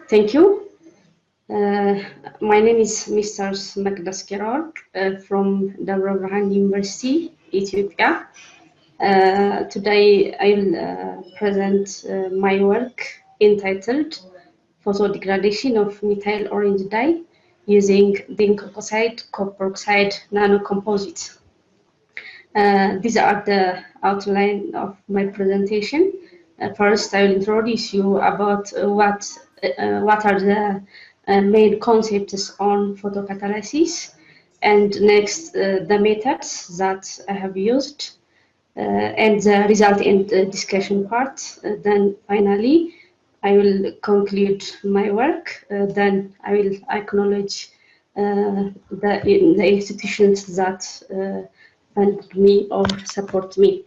Thank you. My name is Mr. Mekdes Gerawork from Gerawork University, Ethiopia. Today I will present my work entitled Photodegradation of methyl orange dye using zinc oxide, copper oxide nanocomposites. These are the outline of my presentation. First, I will introduce you about what are the main concepts on photocatalysis, and next the methods that I have used, and the result in the discussion part. Then finally, I will conclude my work. Then I will acknowledge the institutions that fund me or support me.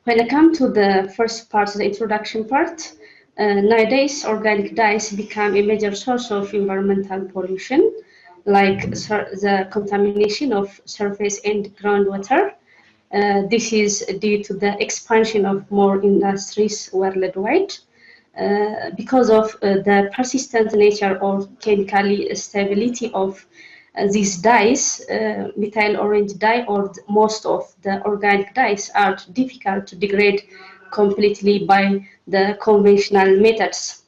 When I come to the first part, the introduction part, nowadays organic dyes become a major source of environmental pollution, like the contamination of surface and groundwater. This is due to the expansion of more industries worldwide. Because of the persistent nature or chemical stability of these dyes, methyl orange dye or most of the organic dyes are difficult to degrade completely by the conventional methods.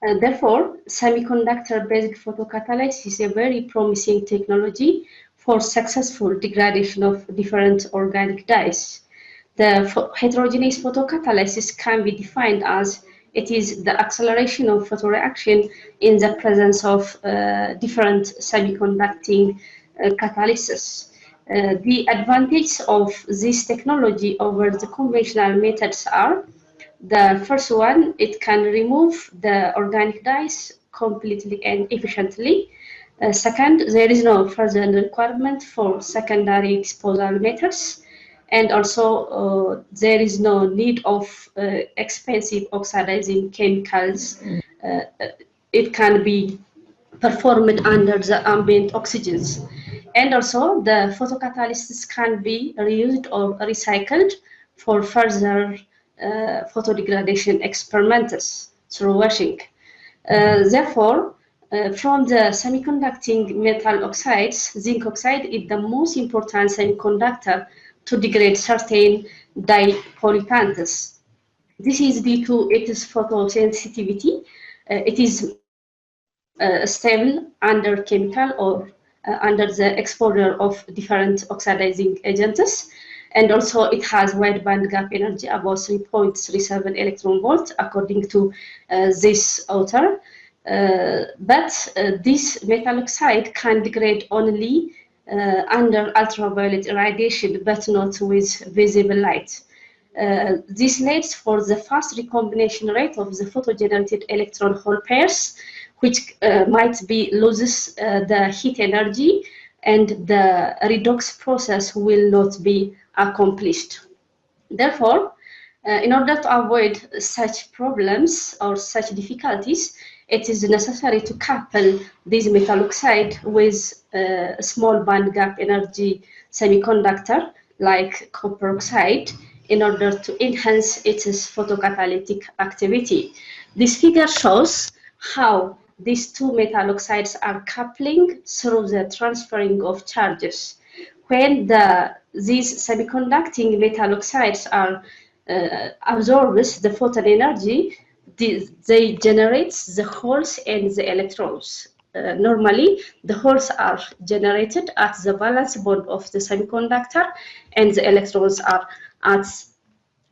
Therefore, semiconductor-based photocatalysis is a very promising technology for successful degradation of different organic dyes. The heterogeneous photocatalysis can be defined as it is the acceleration of photoreaction in the presence of different semiconducting catalysts. The advantages of this technology over the conventional methods are: the first one, it can remove the organic dyes completely and efficiently. Second, there is no further requirement for secondary disposal methods. And also, there is no need of expensive oxidizing chemicals. It can be performed under the ambient oxygens. And also, the photocatalysts can be reused or recycled for further photodegradation experiments through washing. Therefore, from the semiconducting metal oxides, zinc oxide is the most important semiconductor to degrade certain dye polypants. This is due to its photosensitivity. It is stable under chemical or under the exposure of different oxidizing agents. And also it has wide band gap energy about 3.37 electron volt according to this author. But this metal oxide can degrade only under ultraviolet radiation, but not with visible light. This leads for the fast recombination rate of the photogenerated electron hole pairs, which might be loses the heat energy, and the redox process will not be accomplished. Therefore, in order to avoid such problems or such difficulties, it is necessary to couple this metal oxide with a small band gap energy semiconductor like copper oxide in order to enhance its photocatalytic activity. This figure shows how these two metal oxides are coupling through the transferring of charges. When these semiconducting metal oxides are absorbs the photon energy, they generate the holes and the electrons. Normally, the holes are generated at the valence bond of the semiconductor, and the electrons are at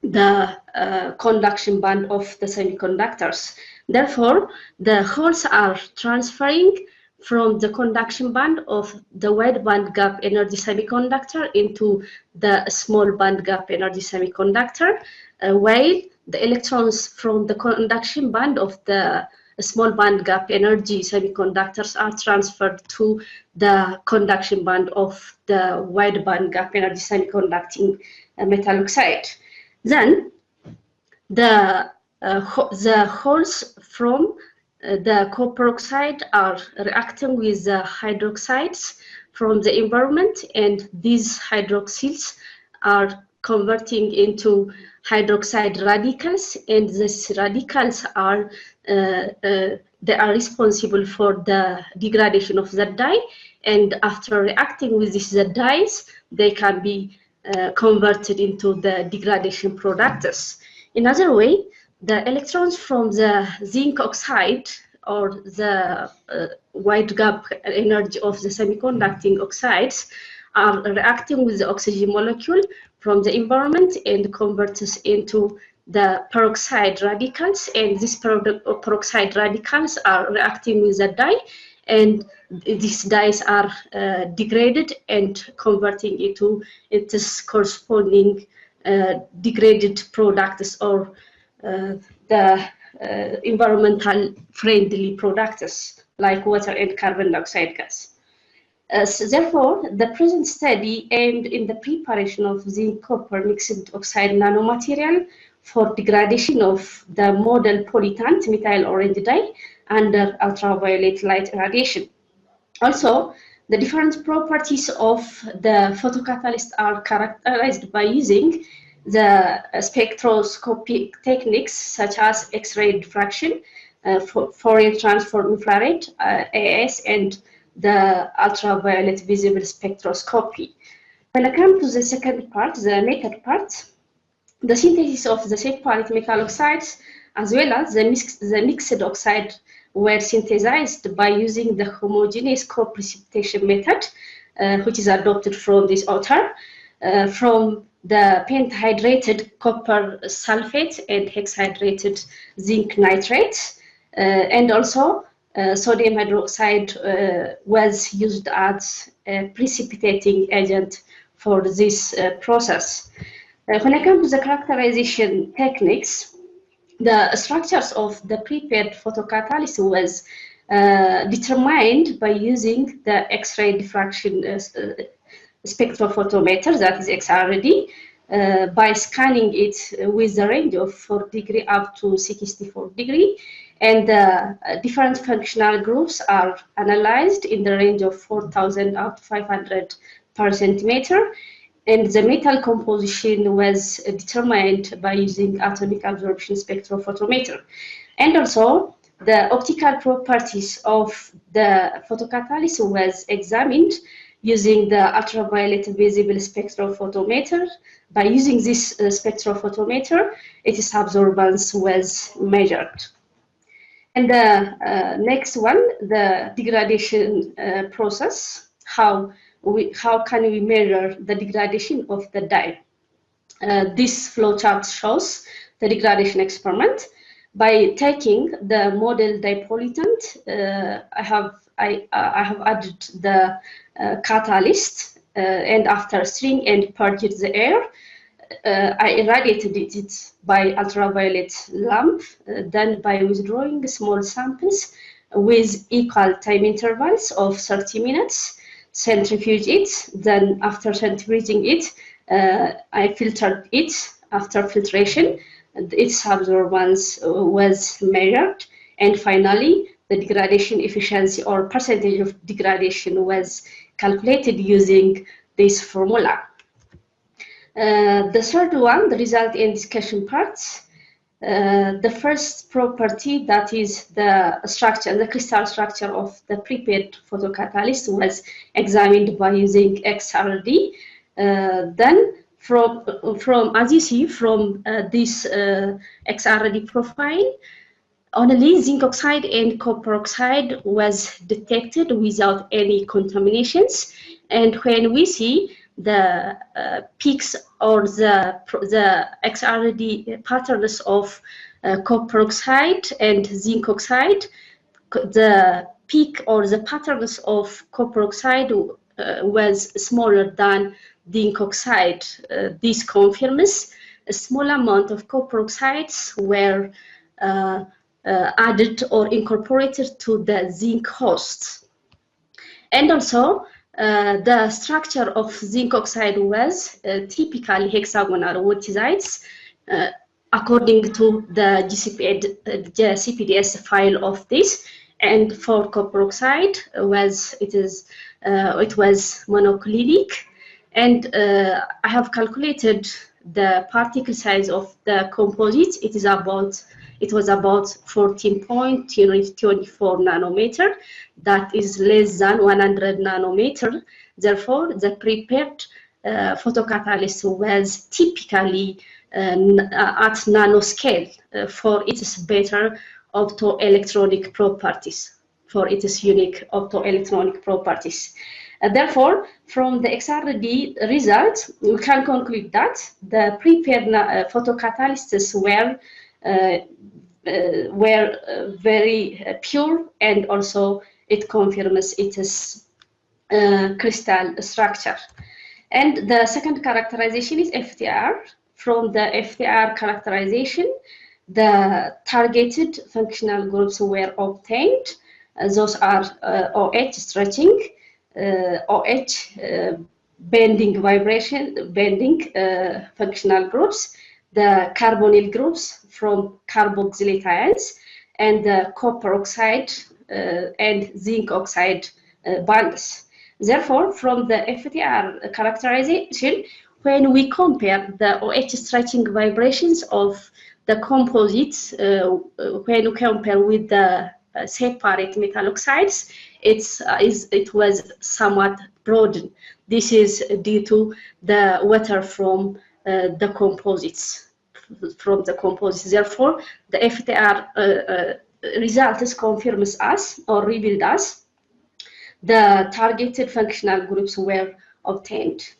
the conduction band of the semiconductors. Therefore, the holes are transferring from the conduction band of the wide band gap energy semiconductor into the small band gap energy semiconductor, while the electrons from the conduction band of the small band gap energy semiconductors are transferred to the conduction band of the wide band gap energy semiconducting metal oxide. Then the holes from the copper oxide are reacting with the hydroxides from the environment, and these hydroxyls are converting into hydroxide radicals, and these radicals are they are responsible for the degradation of the dye, and after reacting with these dyes, they can be converted into the degradation products. In other way, the electrons from the zinc oxide or the wide gap energy of the semiconducting oxides are reacting with the oxygen molecule from the environment and converts into the peroxide radicals, and these peroxide radicals are reacting with the dye, and these dyes are degraded and converting into its corresponding degraded products or the environmental friendly products like water and carbon dioxide gas. So therefore, the present study aimed in the preparation of zinc copper mixed oxide nanomaterial for degradation of the model polytant methyl orange dye under ultraviolet light irradiation. Also, the different properties of the photocatalyst are characterized by using the spectroscopic techniques such as X-ray diffraction, Fourier transform infrared, AS, and the ultraviolet visible spectroscopy. When I come to the second part, the method part, the synthesis of the separate metal oxides as well as the mixed oxide were synthesized by using the homogeneous co-precipitation method, which is adopted from this author, from the pentahydrated copper sulfate and hexahydrated zinc nitrate, and also sodium hydroxide was used as a precipitating agent for this process. When I come to the characterization techniques, the structures of the prepared photocatalyst was determined by using the X-ray diffraction spectrophotometer, that is XRD, by scanning it with the range of 4 degree up to 64 degree, and different functional groups are analyzed in the range of 4,000 up to 500 per centimeter, and the metal composition was determined by using atomic absorption spectrophotometer. And also, the optical properties of the photocatalyst was examined using the ultraviolet visible spectrophotometer. By using this spectrophotometer, its absorbance was measured. And the next one, the degradation process, how can we measure the degradation of the dye? This flowchart shows the degradation experiment. By taking the model dye polytant, I have added the catalyst, and after stirring and purged the air, I irradiated it by ultraviolet lamp, then by withdrawing small samples with equal time intervals of 30 minutes, centrifuge it, then after centrifuging it, I filtered it. After filtration, its absorbance was measured, and finally, the degradation efficiency or percentage of degradation was calculated using this formula. The third one, the result and discussion parts. The first property, that is the structure, the crystal structure of the prepared photocatalyst, was examined by using XRD. Then from as you see from this XRD profile, only zinc oxide and copper oxide was detected without any contaminations. And when we see the peaks or the XRD patterns of copper oxide and zinc oxide, the peak or the patterns of copper oxide was smaller than zinc oxide. This confirms a small amount of copper oxides were added or incorporated to the zinc hosts. And also, the structure of zinc oxide was typically hexagonal wettizides, according to the GCPDS file of this. And for copper oxide, it was monoclinic. And I have calculated the particle size of the composite, it was about 14.24 nanometer. That is less than 100 nanometer. Therefore, the prepared photocatalyst was typically at nanoscale for its better optoelectronic properties, for its unique optoelectronic properties. Therefore, from the XRD result, we can conclude that the prepared photocatalysts were very pure, and also it confirms its crystal structure. And the second characterization is FTIR. From the FTIR characterization, the targeted functional groups were obtained. Those are OH stretching, OH bending functional groups, the carbonyl groups from carboxylate ions, and the copper oxide and zinc oxide bonds. Therefore, from the FTIR characterization, when we compare the OH stretching vibrations of the composites, when we compare with the separate metal oxides, it was somewhat broadened. This is due to the water from the composites. Therefore, the FTIR results confirms us or revealed us the targeted functional groups were obtained.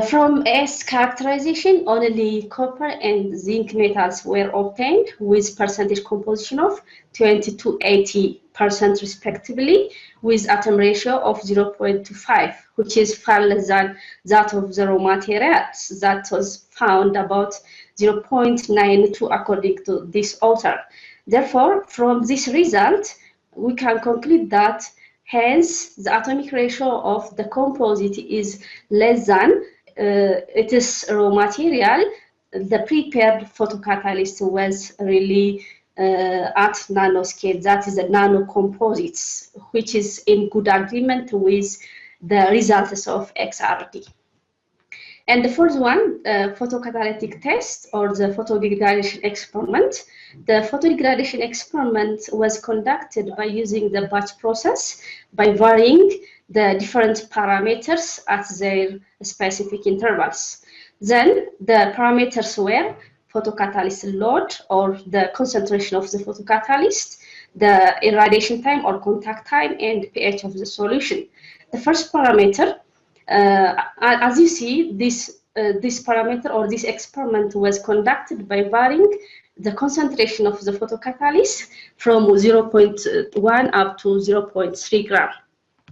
From S characterization, only copper and zinc metals were obtained with percentage composition of 20 to 80% respectively, with atom ratio of 0.25, which is far less than that of the raw materials that was found about 0.92 according to this author. Therefore, from this result, we can conclude that hence, the atomic ratio of the composite is less than its raw material. The prepared photocatalyst was really at nanoscale, that is the nano composites, which is in good agreement with the results of XRD. And the fourth one, photocatalytic test or the photodegradation experiment. The photodegradation experiment was conducted by using the batch process by varying the different parameters at their specific intervals. Then the parameters were photocatalyst load or the concentration of the photocatalyst, the irradiation time or contact time, and pH of the solution. The first parameter, as you see, this parameter or this experiment was conducted by varying the concentration of the photocatalyst from 0.1 up to 0.3 gram.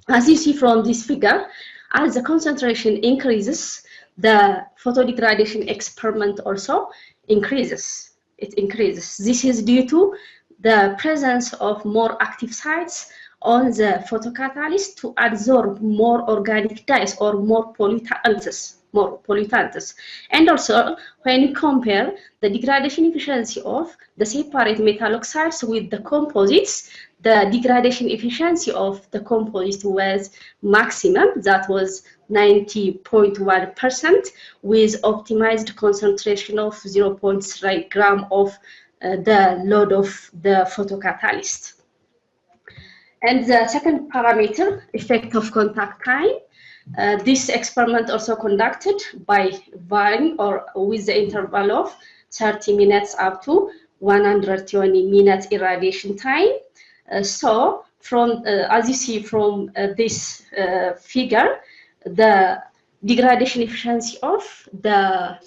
As you see from this figure, as the concentration increases, the photodegradation experiment also increases. It increases. This is due to the presence of more active sites on the photocatalyst to absorb more organic dyes or more pollutants. And also, when you compare the degradation efficiency of the separate metal oxides with the composites, the degradation efficiency of the composite was maximum, that was 90.1%, with optimized concentration of 0.3 gram of the load of the photocatalyst. And the second parameter, effect of contact time. This experiment also conducted by varying or with the interval of 30 minutes up to 120 minutes irradiation time. So, from as you see from this figure, the degradation efficiency of the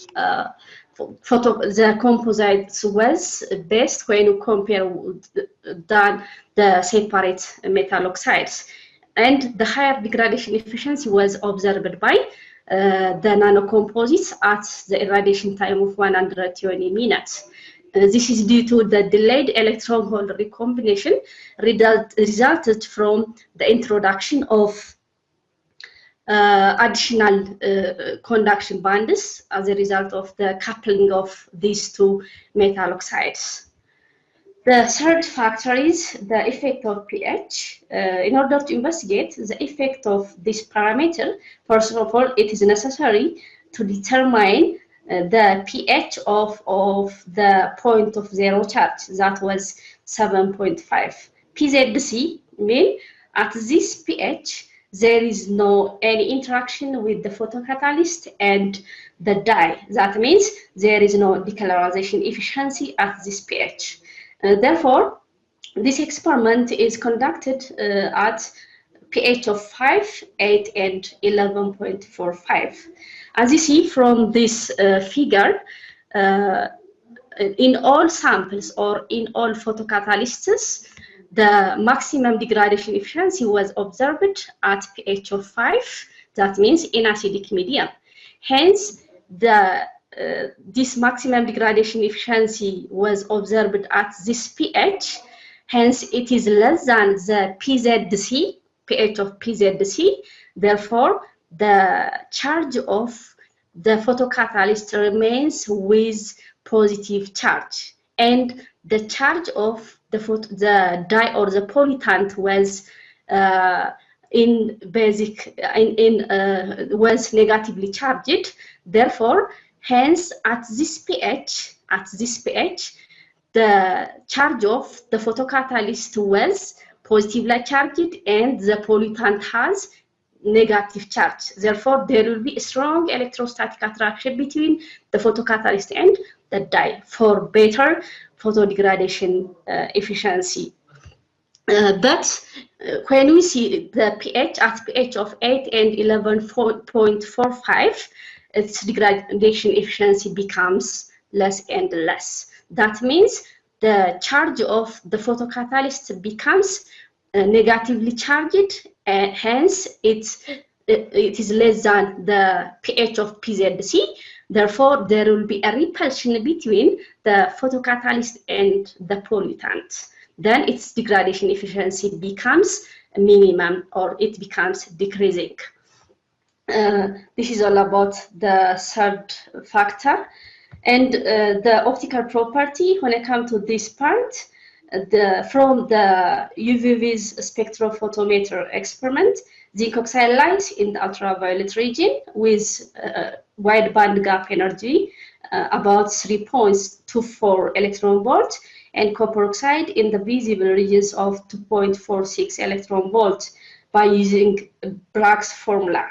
composites was best when you compare than the separate metal oxides. And the higher degradation efficiency was observed by the nanocomposites at the irradiation time of 120 minutes. This is due to the delayed electron hole recombination resulted from the introduction of additional conduction bands as a result of the coupling of these two metal oxides. The third factor is the effect of pH. In order to investigate the effect of this parameter, first of all, it is necessary to determine the pH of the point of zero charge, that was 7.5. PZC mean at this pH there is no any interaction with the photocatalyst and the dye. That means there is no decolorization efficiency at this pH. Therefore, this experiment is conducted at pH of 5, 8, and 11.45. As you see from this figure, in all samples or in all photocatalysts, the maximum degradation efficiency was observed at pH of 5, that means in acidic medium. Hence, this maximum degradation efficiency was observed at this pH. Hence, it is less than the PZC, pH of PZC. Therefore, the charge of the photocatalyst remains with positive charge, and the charge of the dye or the pollutant was was negatively charged. Therefore, hence at this pH, the charge of the photocatalyst was positively charged and the pollutant has negative charge. Therefore, there will be a strong electrostatic attraction between the photocatalyst and the dye for better photodegradation efficiency. But when we see the pH at pH of 8 and 11.45, its degradation efficiency becomes less and less. That means the charge of the photocatalyst becomes negatively charged, and hence it is less than the pH of PZC. Therefore, there will be a repulsion between the photocatalyst and the pollutant. Then its degradation efficiency becomes minimum, or it becomes decreasing. This is all about the third factor. And the optical property, when I come to this part, from the UV-Vis spectrophotometer experiment, zinc oxide light in the ultraviolet region with wide band gap energy, about 3.24 electron volt, and copper oxide in the visible regions of 2.46 electron volt by using Bragg's formula.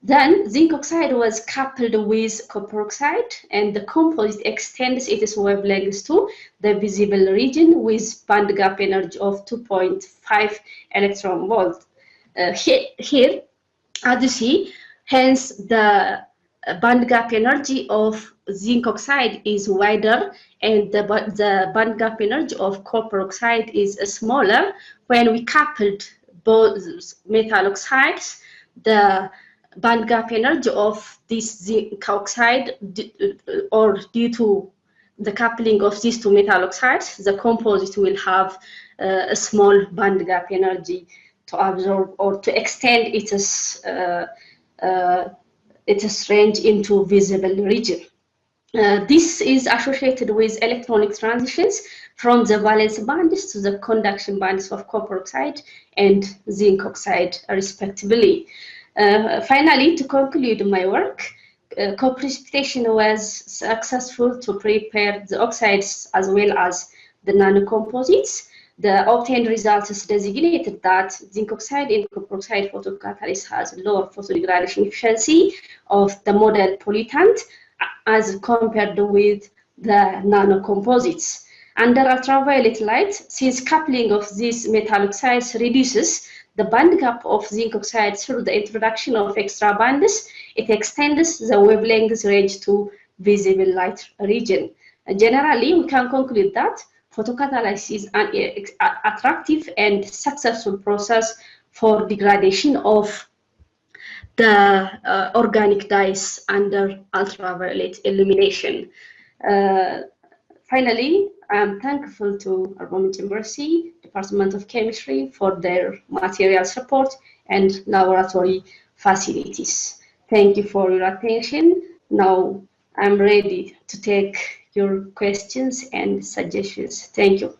Then zinc oxide was coupled with copper oxide, and the composite extends its wavelength to the visible region with band gap energy of 2.5 electron volt. Here, as you see, hence the band gap energy of zinc oxide is wider, and the band gap energy of copper oxide is smaller. When we coupled both metal oxides, the band gap energy of this zinc oxide, or due to the coupling of these two metal oxides, the composite will have a small band gap energy to absorb or to extend its range into visible region. This is associated with electronic transitions from the valence bands to the conduction bands of copper oxide and zinc oxide, respectively. Finally, to conclude my work, co-precipitation was successful to prepare the oxides as well as the nanocomposites. The obtained results designated that zinc oxide and copper oxide photocatalyst has lower photodegradation efficiency of the model pollutant as compared with the nanocomposites. Under ultraviolet light, since coupling of these metal oxides reduces the band gap of zinc oxide through the introduction of extra bands, it extends the wavelength range to visible light region. Generally, we can conclude that photocatalysis is an attractive and successful process for degradation of the organic dyes under ultraviolet illumination. Finally, I'm thankful to Urban University, Department of Chemistry for their material support and laboratory facilities. Thank you for your attention. Now I'm ready to take your questions and suggestions. Thank you.